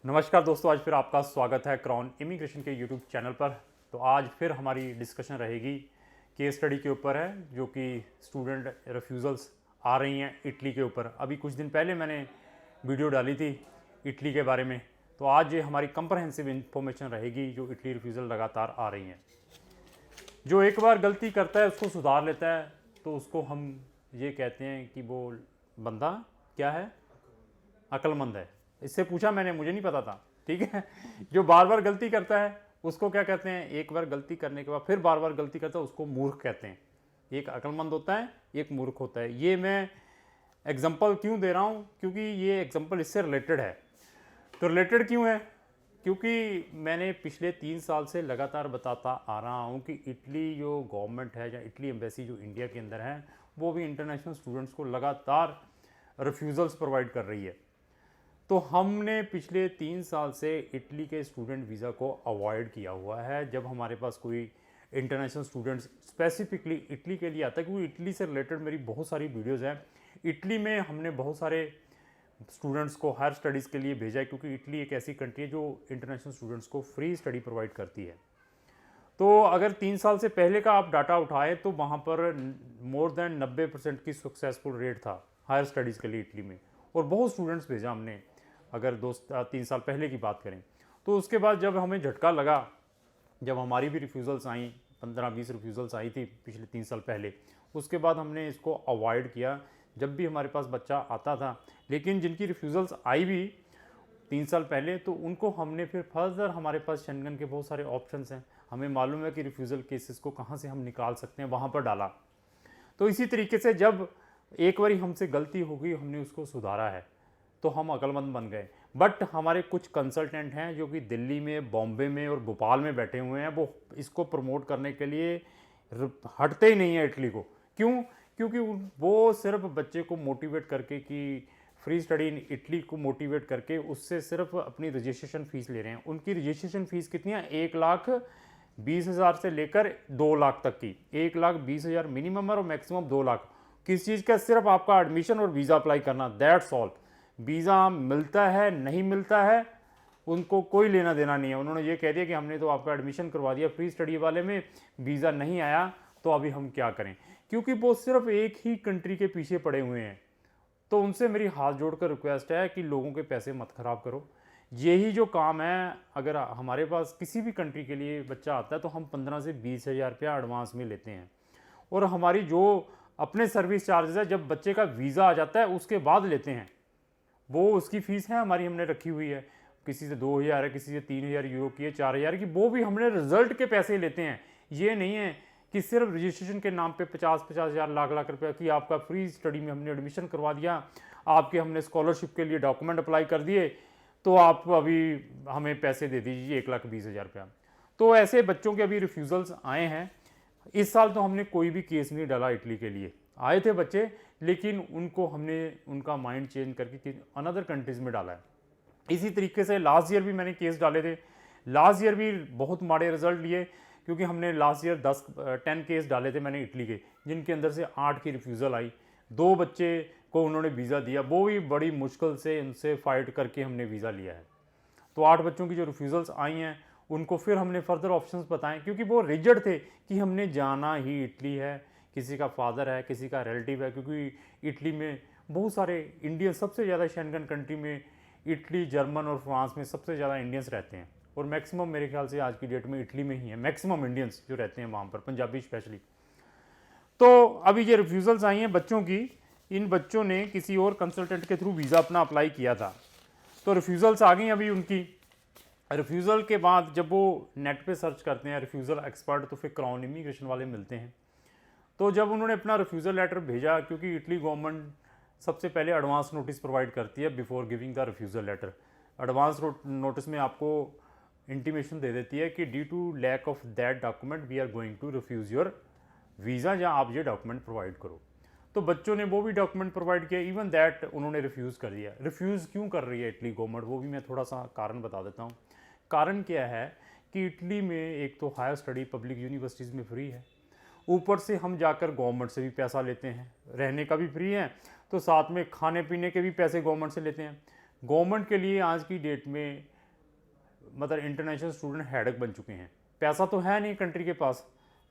नमस्कार दोस्तों, आज फिर आपका स्वागत है क्रॉन इमिग्रेशन के यूट्यूब चैनल पर। तो आज फिर हमारी डिस्कशन रहेगी केस स्टडी के ऊपर है, जो कि स्टूडेंट रिफ्यूज़ल्स आ रही हैं इटली के ऊपर। अभी कुछ दिन पहले मैंने वीडियो डाली थी इटली के बारे में। तो आज ये हमारी कंप्रहेंसिव इन्फॉर्मेशन रहेगी जो इटली रिफ्यूज़ल लगातार आ रही हैं। जो एक बार गलती करता है उसको सुधार लेता है, तो उसको हम ये कहते हैं कि वो बंदा क्या है, अक्लमंद है। इससे पूछा मैंने, मुझे नहीं पता था। ठीक है, जो बार बार गलती करता है उसको क्या कहते हैं, एक बार गलती करने के बाद फिर बार बार गलती करता है उसको मूर्ख कहते हैं। एक अक्लमंद होता है, एक मूर्ख होता है। ये मैं एग्जांपल क्यों दे रहा हूँ, क्योंकि ये एग्जांपल इससे रिलेटेड है। तो रिलेटेड क्यों है, क्योंकि मैंने पिछले 3 साल से लगातार बताता आ रहा हूँ कि इटली जो गवर्नमेंट है या इटली एम्बेसी जो इंडिया के अंदर है, वो भी इंटरनेशनल स्टूडेंट्स को लगातार रिफ्यूज़ल्स प्रोवाइड कर रही है। तो हमने पिछले 3 साल से इटली के स्टूडेंट वीज़ा को अवॉइड किया हुआ है जब हमारे पास कोई इंटरनेशनल स्टूडेंट्स स्पेसिफिकली इटली के लिए आता है, क्योंकि इटली से रिलेटेड मेरी बहुत सारी वीडियोज़ हैं। इटली में हमने बहुत सारे स्टूडेंट्स को हायर स्टडीज़ के लिए भेजा है, क्योंकि इटली एक ऐसी कंट्री है जो इंटरनेशनल स्टूडेंट्स को फ्री स्टडी प्रोवाइड करती है। तो अगर 3 साल से पहले का आप डाटा उठाएं तो वहाँ पर मोर देन 90% की सक्सेसफुल रेट था हायर स्टडीज़ के लिए इटली में, और बहुत स्टूडेंट्स भेजा हमने अगर 2-3 साल पहले की बात करें। तो उसके बाद जब हमें झटका लगा, जब हमारी भी रिफ्यूज़ल्स आई, 15-20 रिफ्यूज़ल्स आई थी पिछले 3 साल पहले, उसके बाद हमने इसको अवॉइड किया जब भी हमारे पास बच्चा आता था। लेकिन जिनकी रिफ्यूज़ल्स आई भी 3 साल पहले, तो उनको हमने फिर फर्दर, हमारे पास शेंगन के बहुत सारे ऑप्शंस हैं, हमें मालूम है कि रिफ्यूज़ल केसेस को कहाँ से हम निकाल सकते हैं, वहाँ पर डाला। तो इसी तरीके से जब एक बारी हमसे गलती हो गई, हमने उसको सुधारा है, तो हम अक्लमंद बन गए। बट हमारे कुछ कंसल्टेंट हैं जो कि दिल्ली में, बॉम्बे में और भोपाल में बैठे हुए हैं, वो इसको प्रमोट करने के लिए हटते ही नहीं है इटली को। क्यों? क्योंकि वो सिर्फ बच्चे को मोटिवेट करके कि फ्री स्टडी इन इटली को मोटिवेट करके उससे सिर्फ अपनी रजिस्ट्रेशन फ़ीस ले रहे हैं। उनकी रजिस्ट्रेशन फ़ीस कितनी है? 1,20,000 से लेकर 2 लाख तक की। 1,20,000 मिनिमम और मैक्सिमम 2 लाख। किस चीज़ का? सिर्फ आपका एडमिशन और वीज़ा अप्लाई करना, दैट्स ऑल। वीज़ा मिलता है नहीं मिलता है उनको कोई लेना देना नहीं है। उन्होंने ये कह दिया कि हमने तो आपका एडमिशन करवा दिया फ्री स्टडी वाले में, वीज़ा नहीं आया, तो अभी हम क्या करें? क्योंकि वो सिर्फ एक ही कंट्री के पीछे पड़े हुए हैं। तो उनसे मेरी हाथ जोड़कर रिक्वेस्ट है कि लोगों के पैसे मत ख़राब करो। यही जो काम है, अगर हमारे पास किसी भी कंट्री के लिए बच्चा आता है तो हम 15 से 20,000 रुपया एडवांस में लेते हैं, और हमारी जो अपने सर्विस चार्जेस है जब बच्चे का वीज़ा आ जाता है उसके बाद लेते हैं। वो उसकी फ़ीस है हमारी, हमने रखी हुई है। किसी से 2,000 है, किसी से 3,000 यूरो की है, 4,000 की, वो भी हमने रिजल्ट के पैसे लेते हैं। ये नहीं है कि सिर्फ रजिस्ट्रेशन के नाम पे 50-50 हज़ार, लाख रुपए की आपका फ्री स्टडी में हमने एडमिशन करवा दिया, आपके हमने स्कॉलरशिप के लिए डॉक्यूमेंट अप्लाई कर दिए, तो आप अभी हमें पैसे दे दीजिए 1,20,000 रुपया। तो ऐसे बच्चों के अभी रिफ्यूज़ल्स आए हैं। इस साल तो हमने कोई भी केस नहीं डाला इटली के लिए। आए थे बच्चे, लेकिन उनको हमने उनका माइंड चेंज करके अनदर कंट्रीज़ में डाला है। इसी तरीके से लास्ट ईयर भी मैंने केस डाले थे। लास्ट ईयर भी बहुत माड़े रिजल्ट लिए, क्योंकि हमने लास्ट ईयर 10 केस डाले थे मैंने इटली के, जिनके अंदर से 8 की रिफ्यूज़ल आई। 2 बच्चे को उन्होंने वीज़ा दिया, वो भी बड़ी मुश्किल से उनसे फ़ाइट करके हमने वीज़ा लिया है। तो 8 बच्चों की जो रिफ्यूज़ल्स आई हैं उनको फिर हमने फर्दर ऑप्शंस बताएं, क्योंकि वो रिजिड थे कि हमने जाना ही इटली है, किसी का फादर है, किसी का रिलेटिव है, क्योंकि इटली में बहुत सारे इंडियन, सबसे ज़्यादा शेंगन कंट्री में इटली, जर्मन और फ्रांस में सबसे ज़्यादा इंडियंस रहते हैं, और मैक्सिमम मेरे ख्याल से आज की डेट में इटली में ही है मैक्सिमम इंडियंस जो रहते हैं वहाँ पर, पंजाबी स्पेशली। तो अभी ये रिफ्यूज़ल्स आई हैं बच्चों की, इन बच्चों ने किसी और कंसल्टेंट के थ्रू वीज़ा अपना अप्लाई किया था, तो रिफ्यूज़ल्स आ गई अभी उनकी। रिफ्यूज़ल के बाद जब वो नेट पे सर्च करते हैं रिफ्यूज़ल एक्सपर्ट, तो फिर क्राउन इमिग्रेशन वाले मिलते हैं। तो जब उन्होंने अपना रिफ्यूज़ल लेटर भेजा, क्योंकि इटली गवर्नमेंट सबसे पहले एडवांस नोटिस प्रोवाइड करती है before giving the refusal letter. Advance notice में आपको इंटीमेशन दे देती है कि due to lack of that document we are going to refuse your visa, या आप ये डॉक्यूमेंट प्रोवाइड करो। तो बच्चों ने वो भी डॉक्यूमेंट प्रोवाइड किया, इवन दैट उन्होंने रिफ्यूज़ कर दिया। रिफ्यूज़ क्यों कर रही है इटली गवर्नमेंट, वो भी मैं थोड़ा सा कारण बता देता हूँ। कारण क्या है कि इटली में एक तो हायर स्टडी पब्लिक यूनिवर्सिटीज़ में फ्री है, ऊपर से हम जाकर गवर्नमेंट से भी पैसा लेते हैं, रहने का भी फ्री है, तो साथ में खाने पीने के भी पैसे गवर्नमेंट से लेते हैं। गवर्नमेंट के लिए आज की डेट में मतलब इंटरनेशनल स्टूडेंट हेडक बन चुके हैं। पैसा तो है नहीं कंट्री के पास,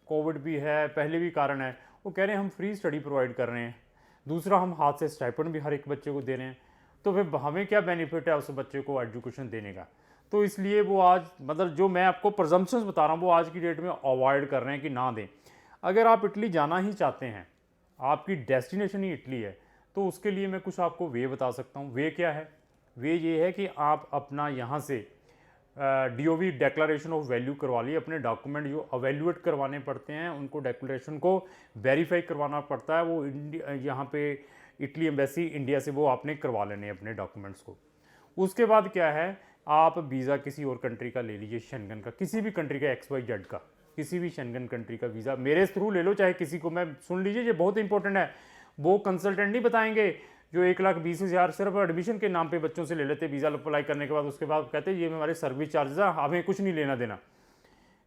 कोविड भी है, पहले भी कारण है, वो कह रहे हैं हम फ्री स्टडी प्रोवाइड कर रहे हैं, दूसरा हम हाथ से स्टाइपेंड भी हर एक बच्चे को दे रहे हैं, तो फिर हमें क्या बेनिफिट है उस बच्चे को एजुकेशन देने का। तो इसलिए वो आज मतलब जो मैं आपको प्रजम्पशंस बता रहा हूँ वो आज की डेट में अवॉइड कर रहे हैं कि ना दें। अगर आप इटली जाना ही चाहते हैं, आपकी डेस्टिनेशन ही इटली है, तो उसके लिए मैं कुछ आपको वे बता सकता हूँ। वे क्या है? वे ये है कि आप अपना यहाँ से DOV डिक्लेरेशन ऑफ वैल्यू करवा लिए, अपने डॉक्यूमेंट जो अवेल्यूएट करवाने पड़ते हैं उनको डिक्लेरेशन को वेरीफाई करवाना पड़ता है, वो यहाँ पे इटली एम्बेसी इंडिया से वो आपने करवा लेने अपने डॉक्यूमेंट्स को। उसके बाद क्या है, आप वीज़ा किसी और कंट्री का ले लीजिए, शेंगन का, किसी भी कंट्री का, XYZ का, किसी भी शेंगन कंट्री का वीज़ा मेरे थ्रू ले लो, चाहे किसी को। मैं सुन लीजिए, ये बहुत इंपॉर्टेंट है, वो कंसल्टेंट नहीं बताएंगे जो 1,20,000 सिर्फ एडमिशन के नाम पे बच्चों से ले लेते वीज़ा अप्लाई करने के बाद, उसके बाद कहते हैं ये हमारे सर्विस चार्जेस है, हमें कुछ नहीं लेना देना।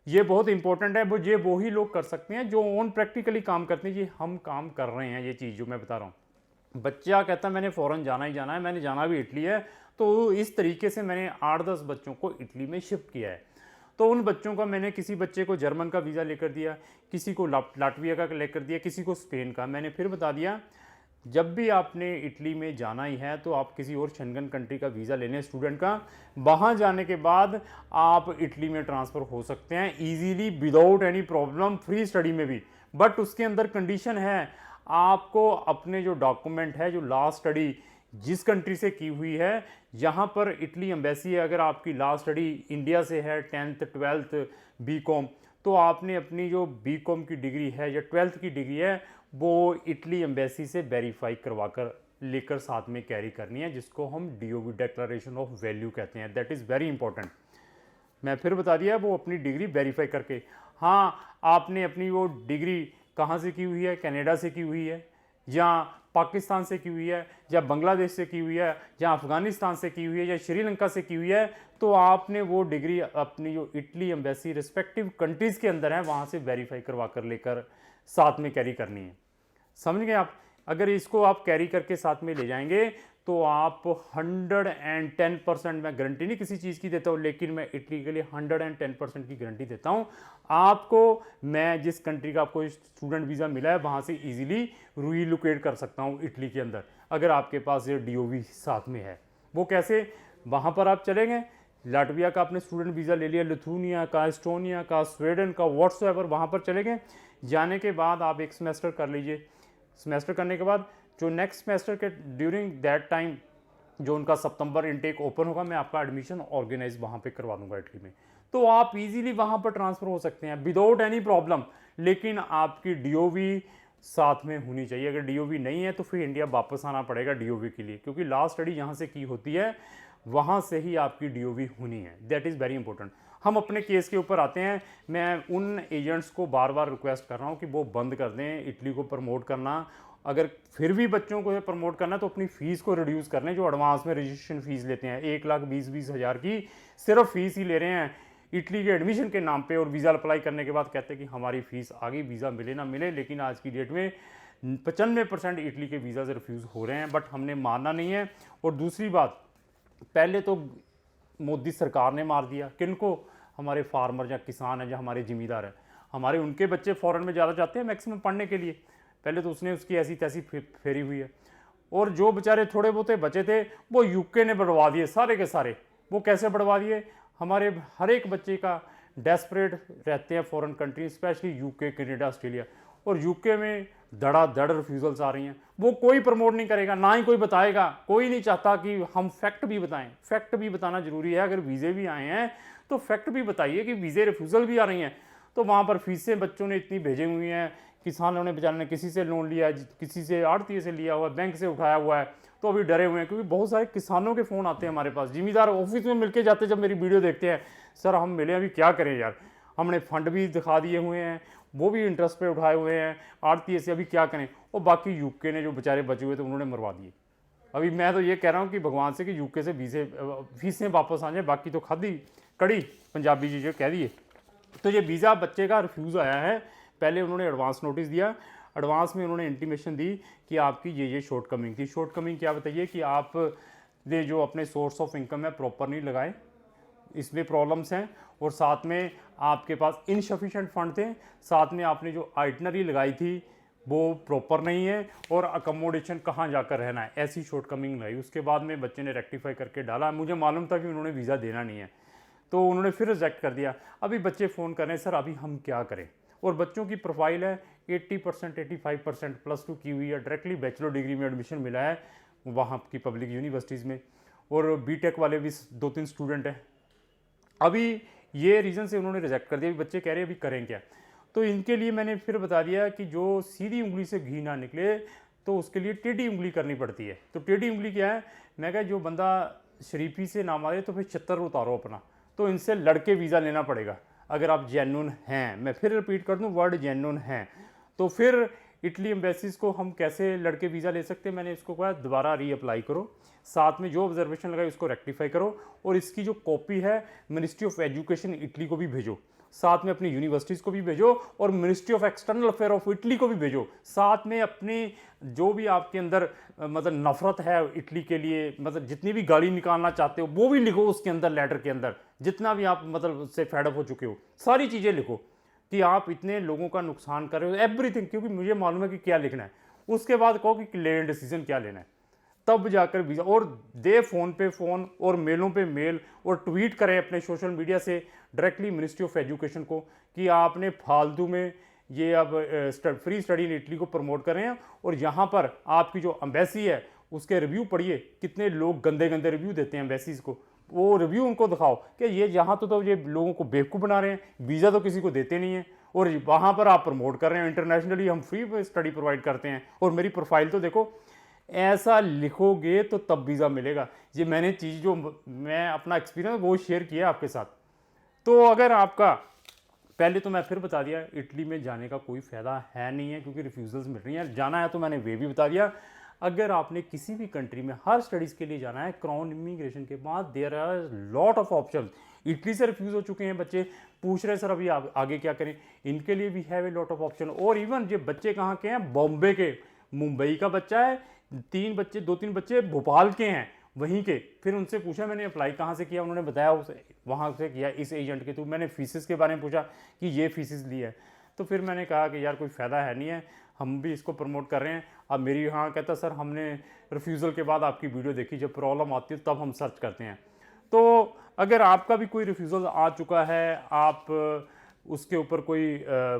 ये बहुत इंपॉर्टेंट है, वो ही लोग कर सकते हैं जो ऑन प्रैक्टिकली काम करते हैं। ये हम काम कर रहे हैं, ये चीज़ जो मैं बता रहा हूँ। बच्चा कहता है मैंने फ़ॉरेन जाना ही जाना है, मैंने जाना भी इटली है, तो इस तरीके से मैंने 8-10 बच्चों को इटली में शिफ्ट किया है। तो उन बच्चों का मैंने किसी बच्चे को जर्मन का वीज़ा लेकर दिया, किसी को लाटविया का लेकर दिया, किसी को स्पेन का। मैंने फिर बता दिया, जब भी आपने इटली में जाना ही है तो आप किसी और शेंगन कंट्री का वीज़ा लेने स्टूडेंट का, वहाँ जाने के बाद आप इटली में ट्रांसफ़र हो सकते हैं easily without any problem, free study में भी। बट उसके अंदर कंडीशन है, आपको अपने जो डॉक्यूमेंट है, जो लास्ट स्टडी जिस कंट्री से की हुई है, यहाँ पर इटली एम्बेसी है, अगर आपकी लास्ट स्टडी इंडिया से है 10th 12th BCom, तो आपने अपनी जो BCom की डिग्री है या 12th की डिग्री है वो इटली एम्बेसी से वेरीफाई करवा कर लेकर साथ में कैरी करनी है, जिसको हम DOV डिक्लेरेशन ऑफ वैल्यू कहते हैं। That is very important. मैं फिर बता दिया, वो अपनी डिग्री वेरीफाई करके। हाँ, आपने अपनी वो डिग्री कहाँ से की हुई है, कनाडा से की हुई है, या पाकिस्तान से की हुई है, या बांग्लादेश से की हुई है, या अफ़गानिस्तान से की हुई है, या श्रीलंका से की हुई है, तो आपने वो डिग्री अपनी जो इटली एम्बेसी रिस्पेक्टिव कंट्रीज़ के अंदर है वहाँ से वेरीफाई करवा कर लेकर साथ में कैरी करनी है। समझ गए आप? अगर इसको आप कैरी करके साथ में ले जाएंगे तो आप 110%, मैं गारंटी नहीं किसी चीज़ की देता हूँ, लेकिन मैं इटली के लिए 110% की गारंटी देता हूँ आपको। मैं जिस कंट्री का आपको स्टूडेंट वीज़ा मिला है वहाँ से इजीली रीलोकेट कर सकता हूँ इटली के अंदर, अगर आपके पास ये DOV साथ में है। वो कैसे? वहाँ पर आप चले गए, लाटविया का आपने स्टूडेंट वीज़ा ले लिया, लिथुनिया का, एस्टोनिया का, स्वीडन का, व्हाट्सएवर, वहाँ पर चले गए। जाने के बाद आप एक सेमेस्टर कर लीजिए। सेमेस्टर करने के बाद जो नेक्स्ट सेमेस्टर के ड्यूरिंग दैट टाइम जो उनका सितंबर इनटेक ओपन होगा, मैं आपका एडमिशन ऑर्गेनाइज वहाँ पे करवा दूंगा इटली में, तो आप इजीली वहाँ पर ट्रांसफ़र हो सकते हैं विदाउट एनी प्रॉब्लम। लेकिन आपकी DOV साथ में होनी चाहिए। अगर DOV नहीं है तो फिर इंडिया वापस आना पड़ेगा DOV के लिए, क्योंकि लास्ट स्टडी यहाँ से की होती है, वहाँ से ही आपकी DOV होनी है। That is very important. हम अपने केस के ऊपर आते हैं। मैं उन एजेंट्स को बार बार रिक्वेस्ट कर रहा हूँ कि वो बंद कर दें इटली को प्रमोट करना। अगर फिर भी बच्चों को प्रमोट करना तो अपनी फ़ीस को रिड्यूस कर लें। जो एडवांस में रजिस्ट्रेशन फ़ीस लेते हैं 1,20,000 की सिर्फ फ़ीस ही ले रहे हैं इटली के एडमिशन के नाम पे, और वीज़ा अप्लाई करने के बाद कहते हैं कि हमारी फ़ीस आ गई, वीज़ा मिले ना मिले। लेकिन आज की डेट में 95% इटली के वीज़ा से रिफ्यूज़ हो रहे हैं, बट हमने मानना नहीं है। और दूसरी बात, पहले तो मोदी सरकार ने मार दिया किनको? हमारे फार्मर या किसान हैं, या हमारे ज़मींदार हैं, हमारे उनके बच्चे फ़ॉरेन में ज़्यादा जाते हैं मैक्सिमम पढ़ने के लिए। पहले तो उसने उसकी ऐसी तैसी फेरी हुई है। और जो बेचारे थोड़े बहुते बचे थे वो UK ने बढ़वा दिए सारे के सारे। वो कैसे बढ़वा दिए? हमारे हर एक बच्चे का डेस्परेट रहते हैं foreign country, specially UK, Canada, Australia, और UK में धड़ाधड़ रिफ्यूज़ल्स आ रही हैं। वो कोई प्रमोट नहीं करेगा, ना ही कोई बताएगा। कोई नहीं चाहता कि हम फैक्ट भी बताएं। फैक्ट भी बताना ज़रूरी है। अगर वीज़े भी आए हैं तो फैक्ट भी बताइए कि वीज़े रिफ्यूज़ल भी आ रही हैं। तो वहाँ पर फीसें बच्चों ने इतनी भेजी हुई हैं, किसानों ने बेचारे ने किसी से लोन लिया है, किसी से आड़ती से लिया हुआ है, बैंक से उठाया हुआ है, तो अभी डरे हुए हैं। क्योंकि बहुत सारे किसानों के फ़ोन आते हैं हमारे पास, ज़िम्मेदार ऑफिस में मिलके जाते हैं, जब मेरी वीडियो देखते हैं, सर हम मिले अभी क्या करें यार, हमने फ़ंड भी दिखा दिए हुए हैं, वो भी इंटरेस्ट पे उठाए हुए हैं, आड़ती से अभी क्या करें। और बाकी UK ने जो बेचारे बचे हुए थे उन्होंने मरवा दिए। अभी मैं तो ये कह रहा हूँ कि भगवान से कि UK से फीसें वापस आ जाए, बाकी तो खादी कड़ी पंजाबी जी जो कह दिए। तो ये वीज़ा बच्चे का रिफ्यूज़ आया है। पहले उन्होंने एडवांस नोटिस दिया, एडवांस में उन्होंने इंटीमेशन दी कि आपकी ये शॉर्टकमिंग थी। शॉर्टकमिंग क्या बताइए कि आप ने जो अपने सोर्स ऑफ इनकम है प्रॉपर नहीं लगाए, इसमें प्रॉब्लम्स हैं। और साथ में आपके पास इनसफिशिएंट फंड थे, साथ में आपने जो आइटनरी लगाई थी वो प्रॉपर नहीं है, और अकोमोडेशन कहाँ जाकर रहना है, ऐसी शॉर्टकमिंग लाई। उसके बाद में बच्चे ने रेक्टिफाई करके डाला। मुझे मालूम था कि उन्होंने वीज़ा देना नहीं है, तो उन्होंने फिर रिजेक्ट कर दिया। अभी बच्चे फ़ोन कर रहे हैं, सर अभी हम क्या करें। और बच्चों की प्रोफाइल है 80% 85% +2 की हुई है, डायरेक्टली बैचलर डिग्री में एडमिशन मिला है वहाँ की पब्लिक यूनिवर्सिटीज़ में, और बीटेक वाले भी 2-3 स्टूडेंट हैं। अभी ये रीज़न से उन्होंने रिजेक्ट कर दिया। बच्चे कह रहे हैं अभी करें क्या। तो इनके लिए मैंने फिर बता दिया कि जो सीधी उंगली से घी ना निकले तो उसके लिए टेढ़ी उंगली करनी पड़ती है। तो टेढ़ी उंगली क्या है, मैं कहा जो बंदा शरीफी से ना मारे तो फिर छत्तर उतारो अपना, तो इनसे लड़के वीज़ा लेना पड़ेगा अगर आप जेन्युइन हैं। मैं फिर रिपीट कर दूं, वर्ड जेन्युइन हैं। तो फिर इटली एम्बेसीज को हम कैसे लड़के वीज़ा ले सकते हैं, मैंने इसको कहा दोबारा रीअप्लाई करो, साथ में जो ऑब्जर्वेशन लगाई उसको रेक्टिफाई करो, और इसकी जो कॉपी है मिनिस्ट्री ऑफ एजुकेशन इटली को भी भेजो, साथ में अपनी यूनिवर्सिटीज़ को भी भेजो, और ministry of external affair of Italy को भी भेजो। साथ में अपनी जो भी आपके अंदर मतलब नफरत है इटली के लिए, मतलब जितनी भी गाली निकालना चाहते हो वो भी लिखो उसके अंदर, लेटर के अंदर जितना भी आप मतलब उससे फेडअप हो चुके हो सारी चीज़ें लिखो कि आप इतने लोगों का नुकसान कर रहे हो, एवरीथिंग, क्योंकि मुझे मालूम है कि क्या लिखना है। उसके बाद कहो कि लेन डिसीजन क्या लेना है, तब जाकर वीज़ा। और दे फ़ोन पे फ़ोन और मेलों पे मेल, और ट्वीट करें अपने सोशल मीडिया से डायरेक्टली मिनिस्ट्री ऑफ एजुकेशन को कि आपने फालतू में ये अब फ्री स्टडी इन इटली को प्रमोट कर रहे हैं, और यहाँ पर आपकी जो एम्बेसी है उसके रिव्यू पढ़िए, कितने लोग गंदे गंदे रिव्यू देते हैं एम्बेसीज को, वो रिव्यू उनको दिखाओ कि ये यहाँ तो ये लोगों को बेवकूफ़ बना रहे हैं, वीज़ा तो किसी को देते नहीं है, और वहाँ पर आप प्रमोट कर रहे हैं इंटरनेशनली हम फ्री स्टडी प्रोवाइड करते हैं, और मेरी प्रोफाइल तो देखो। ऐसा लिखोगे तो तब वीज़ा मिलेगा। ये मैंने चीज़ जो मैं अपना एक्सपीरियंस वो शेयर किया आपके साथ। तो अगर आपका, पहले तो मैं फिर बता दिया इटली में जाने का कोई फ़ायदा है नहीं है, क्योंकि रिफ्यूज़ल्स मिल रही हैं। जाना है तो मैंने वे भी बता दिया। अगर आपने किसी भी कंट्री में हर स्टडीज़ के लिए जाना है, क्राउन इमिग्रेशन के बाद there are lot of option. Italy से रिफ्यूज़ हो चुके हैं बच्चे, पूछ रहे सर अभी आगे क्या करें, इनके लिए भी have a lot of option. और इवन ये बच्चे कहाँ के हैं, बॉम्बे के, मुंबई का बच्चा है, 2-3 बच्चे भोपाल के हैं वहीं के। फिर उनसे पूछा मैंने अप्लाई कहाँ से किया, उन्होंने बताया उसे वहाँ से किया इस एजेंट के थ्रू। मैंने फीसिस के बारे में पूछा कि ये फीसिस ली है, तो फिर मैंने कहा कि यार कोई फ़ायदा है नहीं है, हम भी इसको प्रमोट कर रहे हैं। अब मेरी यहाँ कहता सर हमने रिफ्यूज़ल के बाद आपकी वीडियो देखी, जब प्रॉब्लम आती है तब हम सर्च करते हैं। तो अगर आपका भी कोई रिफ्यूज़ल आ चुका है, आप उसके ऊपर कोई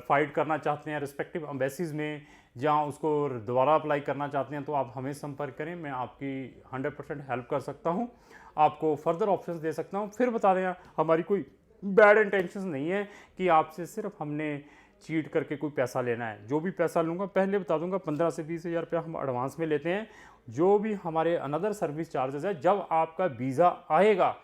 फ़ाइट करना चाहते हैं रिस्पेक्टिव एम्बेसीज़ में, जहाँ उसको दोबारा अप्लाई करना चाहते हैं, तो आप हमें संपर्क करें। मैं आपकी 100% हेल्प कर सकता हूँ, आपको फर्दर ऑप्शंस दे सकता हूँ। फिर बता दें हमारी कोई बैड इंटेंशंस नहीं है कि आपसे सिर्फ हमने चीट करके कोई पैसा लेना है। जो भी पैसा लूँगा पहले बता दूँगा 15 से 20 हज़ार रुपया हम एडवांस में लेते हैं। जो भी हमारे अनदर सर्विस चार्जेस है, जब आपका वीज़ा आएगा,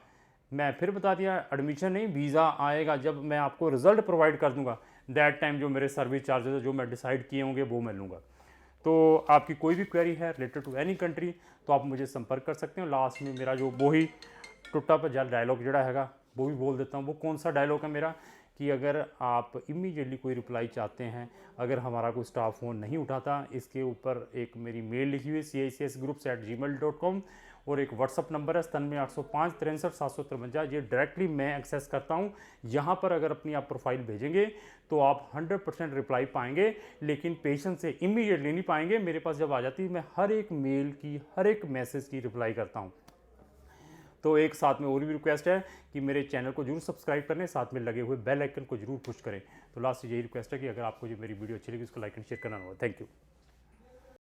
मैं फिर बता दिया एडमिशन नहीं, वीज़ा आएगा, जब मैं आपको रिज़ल्ट प्रोवाइड कर दूंगा, दैट टाइम जो मेरे सर्विस चार्जेस है जो मैं डिसाइड किए होंगे वो मैं लूँगा। तो आपकी कोई भी क्वेरी है रिलेटेड टू एनी कंट्री तो आप मुझे संपर्क कर सकते हो। लास्ट में मेरा जो वो ही टुट्टा भज्जा डायलॉग जड़ा हैगा वो भी बोल देता हूँ। वो कौन सा डायलॉग है मेरा कि अगर आप इमीडिएटली कोई रिप्लाई चाहते हैं, अगर हमारा कोई स्टाफ फ़ोन नहीं उठाता, इसके ऊपर एक मेरी मेल लिखी हुई cicsgroups@gmail.com और एक व्हाट्सअप नंबर है 97 805 63 753। ये डायरेक्टली मैं एक्सेस करता हूँ। यहाँ पर अगर अपनी आप प्रोफाइल भेजेंगे तो आप 100% रिप्लाई पाएंगे, लेकिन पेशेंस से इमीडिएटली नहीं पाएंगे। मेरे पास जब आ जाती है मैं हर एक मेल की, हर एक मैसेज की रिप्लाई करता हूँ। तो एक साथ में और भी रिक्वेस्ट है कि मेरे चैनल को जरूर सब्सक्राइब करें, साथ में लगे हुए बेल आइकन को जरूर पुश करें। तो लास्ट यही रिक्वेस्ट है कि अगर आपको जो मेरी वीडियो अच्छी लगी उसको लाइक एंड शेयर करना होगा। Thank you.